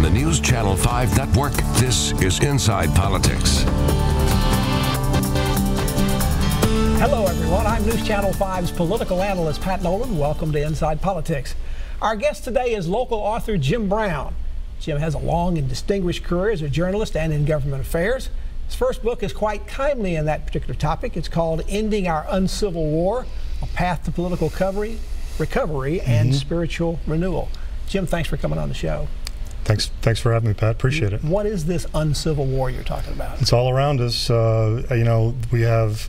the News Channel 5 network, this is Inside Politics. Hello, everyone. I'm News Channel 5's political analyst, Pat Nolan. Welcome to Inside Politics. Our guest today is local author Jim Brown. Jim has a long and distinguished career as a journalist and in government affairs. His first book is quite timely in that particular topic. It's called Ending Our Uncivil War, A Path to Political Recovery and Spiritual Renewal. Jim, thanks for coming on the show. Thanks for having me, Pat. Appreciate it. What is this uncivil war you're talking about? It's all around us. You know, we have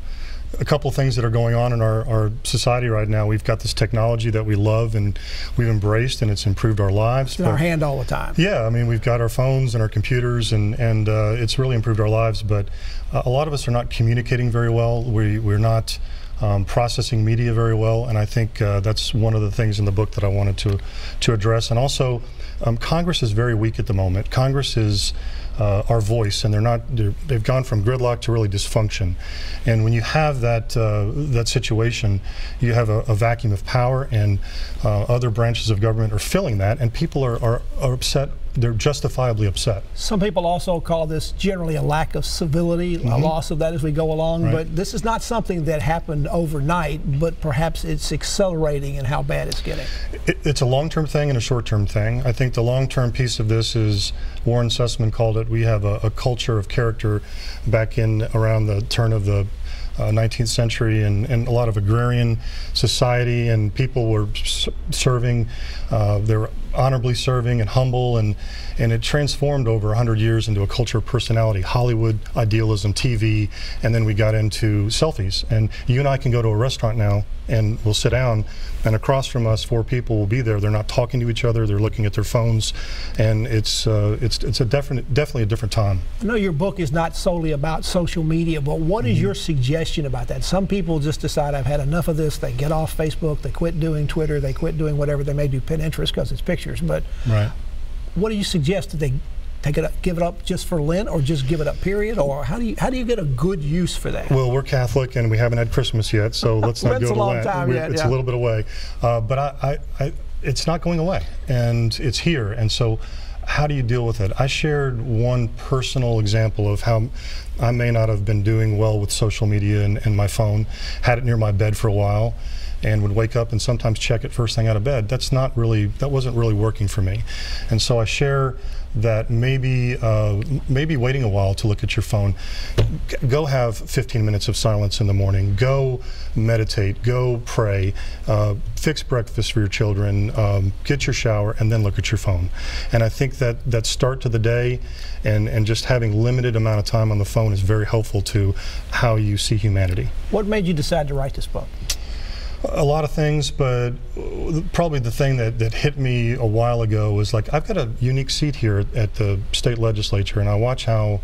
a couple of things that are going on in our society right now. We've got this technology that we love and we've embraced, and it's improved our lives. It's in our hand all the time. Yeah, I mean, we've got our phones and our computers, and it's really improved our lives. But a lot of us are not communicating very well. We're not processing media very well, and I think that's one of the things in the book that I wanted to address. And also, Congress is very weak at the moment. Congress is our voice, and they've gone from gridlock to really dysfunction. And when you have that situation, you have a vacuum of power, and other branches of government are filling that, and people are upset. They're justifiably upset. Some people also call this generally a lack of civility, a loss of that as we go along. Right. But this is not something that happened overnight, but perhaps it's accelerating in how bad it's getting. It's a long-term thing and a short-term thing. I think the long-term piece of this is, Warren Sussman called it, we have a culture of character back in around the turn of the 19th century, and a lot of agrarian society, and people were serving, they were honorably serving and humble, and it transformed over 100 years into a culture of personality, Hollywood, idealism, TV, and then we got into selfies. And you and I can go to a restaurant now and we'll sit down, and across from us 4 people will be there. They're not talking to each other, they're looking at their phones, and it's definitely a different time. I know your book is not solely about social media, but what is your suggestion about that? Some people just decide, I've had enough of this, they get off Facebook, they quit doing Twitter, they quit doing whatever. They may do Pinterest because it's pictures, but what do you suggest? Do they give it up just for Lent, or just give it up period, or how do you get a good use for that? Well, we're Catholic and we haven't had Christmas yet, so let's not go to Lent. It's a little bit away, but it's not going away, and it's here. And so, how do you deal with it? I shared one personal example of how I may not have been doing well with social media and my phone. Had it near my bed for a while, and would wake up and sometimes check it first thing out of bed. That wasn't really working for me. And so I share that maybe waiting a while to look at your phone. Go have 15 minutes of silence in the morning. Go meditate. Go pray. Fix breakfast for your children. Get your shower, and then look at your phone. And I think that start to the day and just having limited amount of time on the phone is very helpful to how you see humanity. What made you decide to write this book? A lot of things, but probably the thing that hit me a while ago was, like, I've got a unique seat here at the state legislature, and I watch how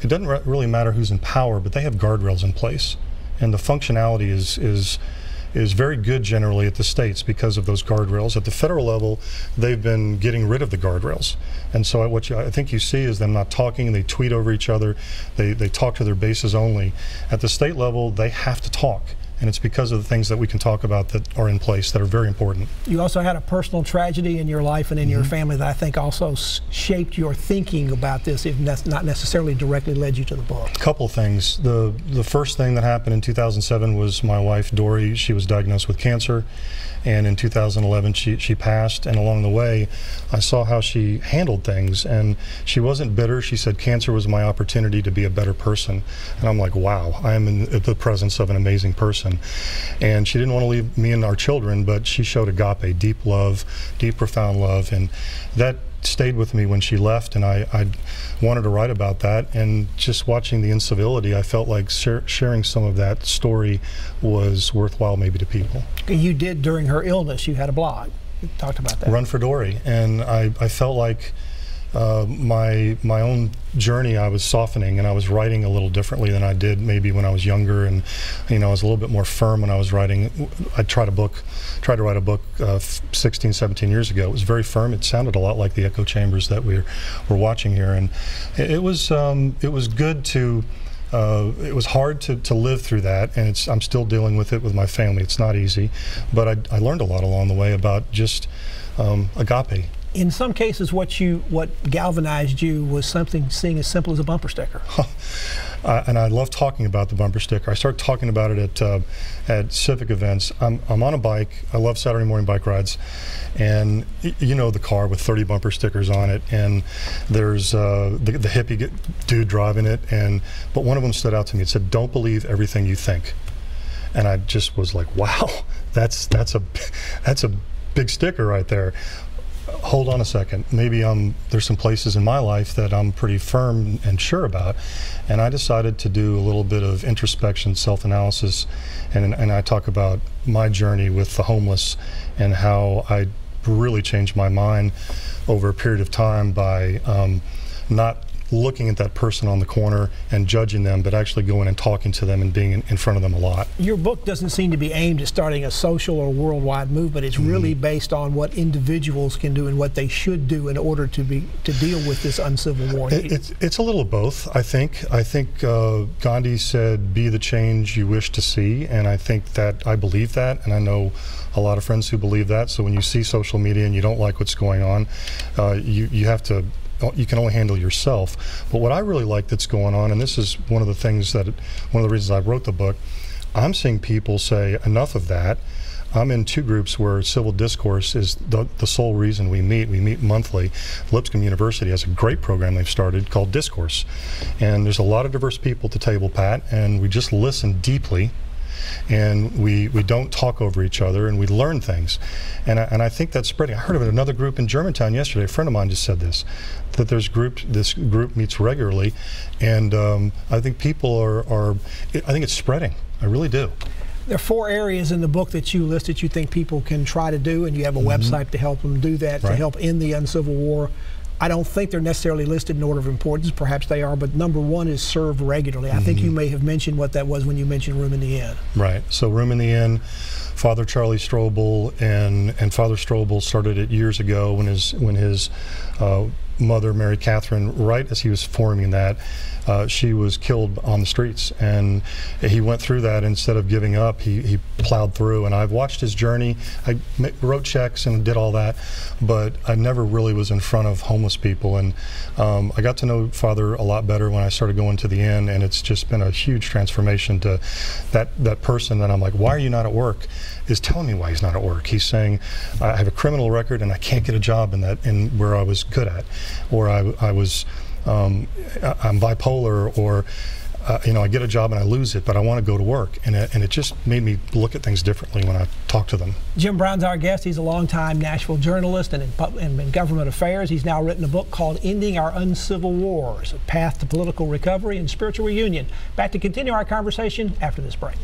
it doesn't really matter who's in power, but they have guardrails in place, and the functionality is very good generally at the states because of those guardrails. At the federal level, they've been getting rid of the guardrails, and so what I think you see is them not talking. They tweet over each other. They talk to their bases only. At the state level, they have to talk. And it's because of the things that we can talk about that are in place that are very important. You also had a personal tragedy in your life and in your family that I think also shaped your thinking about this, if not necessarily directly led you to the book. A couple things. The first thing that happened in 2007 was my wife, Dory. She was diagnosed with cancer, and in 2011 she passed. And along the way, I saw how she handled things, and she wasn't bitter. She said cancer was my opportunity to be a better person. And I'm like, wow, I am in the presence of an amazing person. And she didn't want to leave me and our children, but she showed agape, deep love, deep, profound love, and that stayed with me when she left, and I wanted to write about that. And just watching the incivility, I felt like sharing some of that story was worthwhile maybe to people. You did, during her illness, you had a blog. You talked about that. Run for Dory, and I felt like my own journey, I was softening, and I was writing a little differently than I did maybe when I was younger, and I was a little bit more firm when I was writing. I tried to write a book 16, 17 years ago. It was very firm. It sounded a lot like the echo chambers that we're watching here, and it was good to. It was hard to live through that, and I'm still dealing with it with my family. It's not easy, but I learned a lot along the way about just agape. In some cases, what galvanized you was something seeing as simple as a bumper sticker. And I love talking about the bumper sticker. I start talking about it at civic events. I'm on a bike. I love Saturday morning bike rides, and you know the car with 30 bumper stickers on it, and there's the hippie dude driving it, but one of them stood out to me. It said, "Don't believe everything you think," and I just was like, "Wow, that's a big sticker right there." Hold on a second. Maybe there's some places in my life that I'm pretty firm and sure about, and I decided to do a little bit of introspection, self-analysis, and I talk about my journey with the homeless and how I really changed my mind over a period of time by not looking at that person on the corner and judging them, but actually going and talking to them and being in front of them a lot. Your book doesn't seem to be aimed at starting a social or worldwide movement. It's really based on what individuals can do and what they should do in order to deal with this uncivil war. It's a little of both, I think. I think Gandhi said, "Be the change you wish to see," and I think that I believe that, and I know a lot of friends who believe that. So when you see social media and you don't like what's going on, you can only handle yourself. But what I really like that's going on, and this is one of the reasons I wrote the book, I'm seeing people say, enough of that. I'm in two groups where civil discourse is the sole reason we meet. We meet monthly. Lipscomb University has a great program they've started called Discourse. And there's a lot of diverse people at the table, Pat, and we just listen deeply. And we don't talk over each other, and we learn things, and I think that's spreading. I heard of it, another group in Germantown yesterday. A friend of mine just said this group meets regularly, and I think people I think it's spreading. I really do. There are 4 areas in the book that you list that you think people can try to do, and you have a website to help them do that, to help end the uncivil war. I don't think they're necessarily listed in order of importance. Perhaps they are, but number 1 is serve regularly. I think you may have mentioned what that was when you mentioned Room in the Inn. Right. So Room in the Inn, Father Charlie Strobel, and Father Strobel started it years ago when his mother, Mary Catherine, right as he was forming that, she was killed on the streets, and he went through that. Instead of giving up, he plowed through, and I've watched his journey. I wrote checks and did all that, but I never really was in front of homeless people, and I got to know Father a lot better when I started going to the inn, and it's just been a huge transformation to that person that I'm like, why are you not at work, is telling me why he's not at work. He's saying, I have a criminal record and I can't get a job in where I was good at, or I'm bipolar, or I get a job and I lose it, but I want to go to work, and it just made me look at things differently when I talk to them. Jim Brown's our guest. He's a longtime Nashville journalist and in government affairs. He's now written a book called Ending Our Uncivil Wars, A Path to Political Recovery and Spiritual Reunion. Back to continue our conversation after this break.